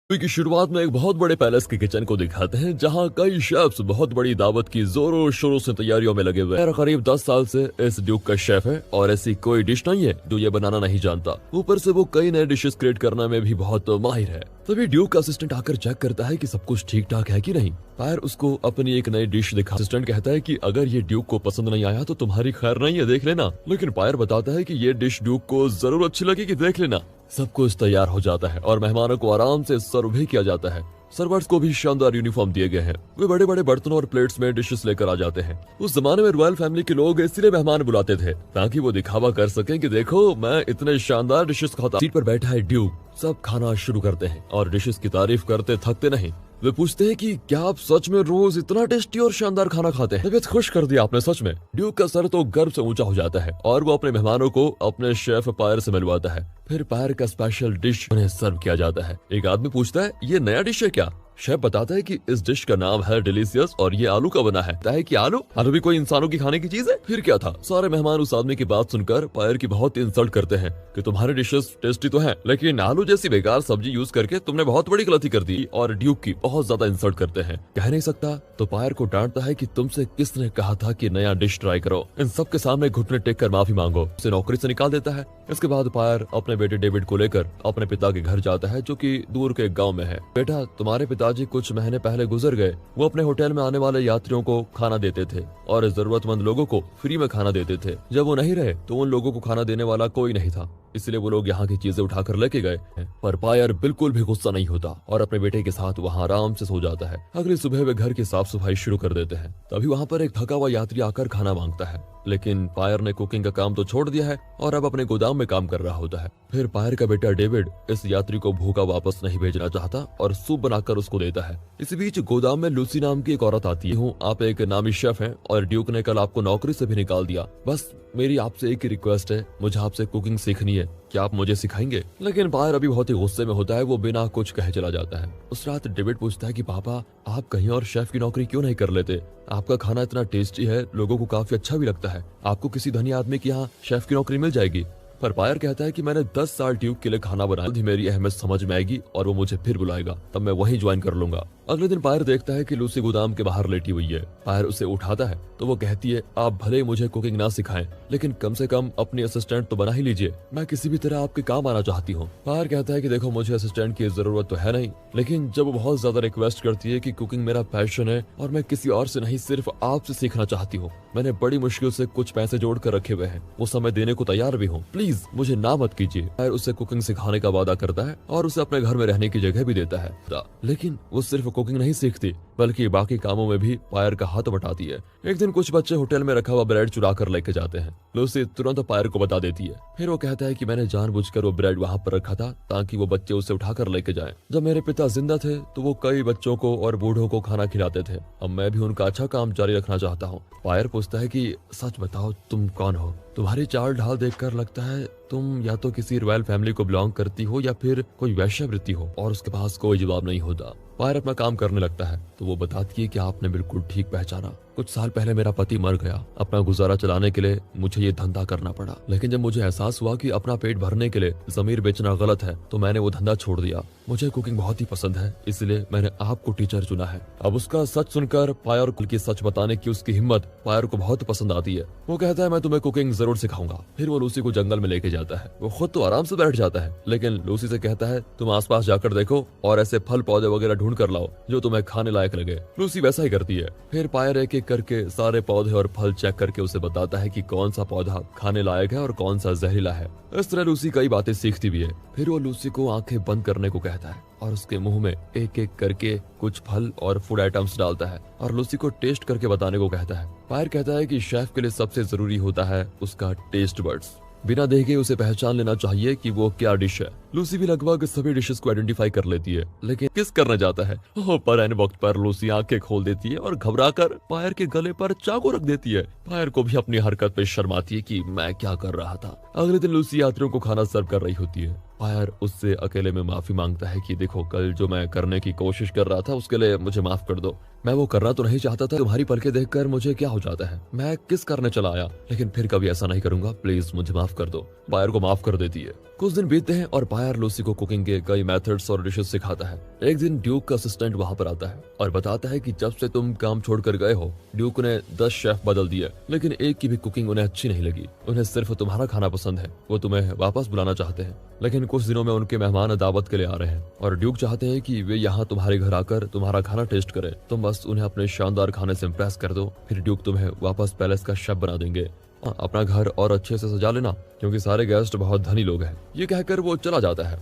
Movie की शुरुआत में एक बहुत बड़े पैलेस के किचन को दिखाते हैं जहां कई शेफ्स बहुत बड़ी दावत की जोरों शोरों से तैयारियों में लगे हुए हैं। करीब 10 साल से इस ड्यूक का शेफ है और ऐसी कोई डिश नहीं है जो ये बनाना नहीं जानता। ऊपर से वो कई नए डिशेस क्रिएट करने में भी बहुत माहिर है। तभी ड्यूक का असिस्टेंट आकर चेक करता है कि सब कुछ ठीक ठाक है कि नहीं। पायर उसको अपनी एक नई डिश दिखा। असिस्टेंट कहता है कि अगर ये ड्यूक को पसंद नहीं आया तो तुम्हारी खैर नहीं है, देख लेना। लेकिन पायर बताता है कि ये डिश ड्यूक को जरूर अच्छी लगेगी, देख लेना। सब कुछ तैयार हो जाता है और मेहमानों को आराम से सर्व भी किया जाता है। सर्वर्स को भी शानदार यूनिफॉर्म दिए गए हैं। वे बड़े बड़े बर्तनों और प्लेट्स में डिशेस लेकर आ जाते हैं। उस जमाने में रॉयल फैमिली के लोग इसलिए मेहमान बुलाते थे ताकि वो दिखावा कर सकें कि देखो मैं इतने शानदार डिशेस खाता। सीट पर बैठा है ड्यूक। सब खाना शुरू करते हैं और डिशेस की तारीफ करते थकते नहीं। वे पूछते हैं कि क्या आप सच में रोज इतना टेस्टी और शानदार खाना खाते हैं? तबीयत खुश कर दिया आपने सच में। ड्यूक का सर तो गर्व से ऊंचा हो जाता है और वो अपने मेहमानों को अपने शेफ पायर से मिलवाता है। फिर पायर का स्पेशल डिश उन्हें सर्व किया जाता है। एक आदमी पूछता है ये नया डिश है क्या? शेफ बताता है कि इस डिश का नाम है डिलीशियस और ये आलू का बना है कि आलू भी कोई इंसानों की खाने की चीज है? फिर क्या था? सारे मेहमान उस आदमी की बात सुनकर पायर की बहुत इंसल्ट करते हैं कि तुम्हारे डिशेस टेस्टी तो हैं, लेकिन आलू जैसी बेकार सब्जी यूज करके तुमने बहुत बड़ी गलती कर दी। और ड्यूक की बहुत ज्यादा इंसल्ट करते हैं। कह नहीं सकता तो पायर को डांटता है कि तुमसे किसने कहा था कि नया डिश ट्राई करो। इन सब के सामने घुटने टेक कर माफी मांगो। उसे नौकरी से निकाल देता है। इसके बाद पायर अपने बेटे डेविड को लेकर अपने पिता के घर जाता है जो कि दूर के गांव में है। बेटा, तुम्हारे पिताजी कुछ महीने पहले गुजर गए। वो अपने होटल में आने वाले यात्रियों को खाना देते थे और जरूरतमंद लोगों को फ्री में खाना देते थे। जब वो नहीं रहे तो उन लोगों को खाना देने वाला कोई नहीं था, इसलिए वो लोग यहाँ की चीजें उठाकर लेके गए। पर पायर बिल्कुल भी गुस्सा नहीं होता और अपने बेटे के साथ वहाँ आराम से सो जाता है। अगली सुबह वे घर की साफ सफाई शुरू कर देते हैं। तभी वहाँ पर एक थका हुआ यात्री आकर खाना मांगता है, लेकिन पायर ने कुकिंग का काम तो छोड़ दिया है और अब अपने गोदाम में काम कर रहा होता है। फिर पायर का बेटा डेविड इस यात्री को भूखा वापस नहीं भेजना चाहता और सूप बनाकर उसको देता है। इसी बीच गोदाम में लूसी नाम की एक औरत आती है। आप एक नामी शेफ हैं और ड्यूक ने कल आपको नौकरी से भी निकाल दिया। बस मेरी आपसे एक ही रिक्वेस्ट है, मुझे आपसे कुकिंग सीखनी है, क्या आप मुझे सिखाएंगे? लेकिन पायर अभी बहुत ही गुस्से में होता है। वो बिना कुछ कहे चला जाता है। उस रात डेविड पूछता है कि पापा, आप कहीं और शेफ की नौकरी क्यों नहीं कर लेते? आपका खाना इतना टेस्टी है, लोगों को काफी अच्छा भी लगता है। आपको किसी धनी आदमी के यहाँ शेफ की नौकरी मिल जाएगी। पर पायर कहता है कि मैंने 10 साल ड्यूक के लिए खाना बनाया, मेरी अहमियत समझ में आएगी और वो मुझे फिर बुलाएगा, तब मैं वहीं ज्वाइन कर लूंगा। अगले दिन पायर देखता है कि लूसी गोदाम के बाहर लेटी हुई है। पायर उसे उठाता है तो वो कहती है, आप भले मुझे कुकिंग ना सिखाएं, लेकिन कम से कम अपनी असिस्टेंट तो बना ही लीजिए। मैं किसी भी तरह आपके काम आना चाहती हूँ। पायर कहता है कि देखो, मुझे असिस्टेंट की जरूरत तो है नहीं, लेकिन जब वो बहुत ज्यादा रिक्वेस्ट करती है कि कुकिंग मेरा पैशन है और मैं किसी और से नहीं सिर्फ आपसे सीखना चाहती हूँ, मैंने बड़ी मुश्किल से कुछ पैसे जोड़ कर रखे हुए हैं, वो समय देने को तैयार भी हूँ, प्लीज मुझे ना मत कीजिए। पायर उसे कुकिंग सिखाने का वादा करता है और उसे अपने घर में रहने की जगह भी देता है। लेकिन वो सिर्फ कुकिंग नहीं सीखती बल्कि बाकी कामों में भी पायर का हाथ बटाती है। एक दिन कुछ बच्चे होटल में रखा हुआ ब्रेड चुरा कर लेके जाते हैं। लूसी तुरंत पायर को बता देती है। फिर वो कहता है कि मैंने जानबूझकर वो ब्रेड वहाँ पर रखा था ताकि वो बच्चे उसे उठाकर लेके जाएं। जब मेरे पिता जिंदा थे तो वो कई बच्चों को और बूढ़ों को खाना खिलाते थे। अब मैं भी उनका अच्छा काम जारी रखना चाहता हूँ। पायर पूछता है कि सच बताओ, तुम कौन हो? तुम्हारी चाल ढाल देखकर लगता है तुम या तो किसी रॉयल फैमिली को बिलोंग करती हो या फिर कोई वैश्यावृत्ति हो। और उसके पास कोई जवाब नहीं होता। पायर अपना काम करने लगता है तो वो बताती है कि आपने बिल्कुल ठीक पहचाना। कुछ साल पहले मेरा पति मर गया। अपना गुजारा चलाने के लिए मुझे ये धंधा करना पड़ा, लेकिन जब मुझे एहसास हुआ कि अपना पेट भरने के लिए जमीर बेचना गलत है तो मैंने वो धंधा छोड़ दिया। मुझे कुकिंग बहुत ही पसंद है, इसलिए मैंने आपको टीचर चुना है। अब उसका सच सुनकर पायर की सच बताने की उसकी हिम्मत पायर को बहुत पसंद आती है। वो कहता है मैं तुम्हें कुकिंग जरूर सिखाऊंगा। फिर वो लूसी को जंगल में लेके जाता है। वो खुद तो आराम से बैठ जाता है, लेकिन लूसी से कहता है तुम आसपास जाकर देखो और ऐसे फल पौधे वगैरह ढूंढ कर लाओ जो तुम्हें खाने लायक लगे। लूसी वैसा ही करती है। फिर पायर एक एक करके सारे पौधे और फल चेक करके उसे बताता है कि कौन सा पौधा खाने लायक है और कौन सा जहरीला है। इस तरह लूसी कई बातें सीखती भी है। फिर वो लूसी को आंखें बंद करने को कहता है और उसके मुंह में एक एक करके कुछ फल और फूड आइटम्स डालता है और लूसी को टेस्ट करके बताने को कहता है। पायर कहता है कि शेफ के लिए सबसे जरूरी होता है उसका टेस्ट बड्स। बिना देखे उसे पहचान लेना चाहिए कि वो क्या डिश है। लूसी भी लगभग सभी डिशेस को आइडेंटिफाई कर लेती है, लेकिन किस करने जाता है पर ऐन वक्त पर लूसी आंखें खोल देती है और घबराकर पायर के गले पर चाकू रख देती है। पायर को भी अपनी हरकत पे शर्म आती है कि मैं क्या कर रहा था। अगले दिन लूसी यात्रियों को खाना सर्व कर रही होती है। फायर उससे अकेले में माफी मांगता है कि देखो, कल जो मैं करने की कोशिश कर रहा था उसके लिए मुझे माफ कर दो। मैं वो करना तो नहीं चाहता था, तुम्हारी पलकें देखकर मुझे क्या हो जाता है, मैं किस करने चला आया, लेकिन फिर कभी ऐसा नहीं करूंगा, प्लीज मुझे माफ कर दो। पायर को माफ कर देती है। कुछ दिन बीतते हैं और पायर लूसी को कुकिंग के कई मेथड्स और डिशेस सिखाता है। एक दिन ड्यूक का असिस्टेंट वहां पर आता है और बताता है कि जब से तुम काम छोड़कर गए हो, ड्यूक ने 10 शेफ बदल दिए, लेकिन एक की भी कुकिंग उन्हें अच्छी नहीं लगी। उन्हें सिर्फ तुम्हारा खाना पसंद है, वो तुम्हें वापस बुलाना चाहते हैं, लेकिन कुछ दिनों में उनके मेहमान दावत के लिए आ रहे हैं और ड्यूक चाहते हैं कि वे यहाँ तुम्हारे घर आकर तुम्हारा खाना टेस्ट करें। तुम बस उन्हें अपने शानदार खाने से इम्प्रेस कर दो, फिर ड्यूक तुम्हें वापस पैलेस का शेफ बना देंगे। अपना घर और अच्छे से सजा लेना, क्योंकि सारे गेस्ट बहुत धनी लोग हैं। ये कहकर वो चला जाता है।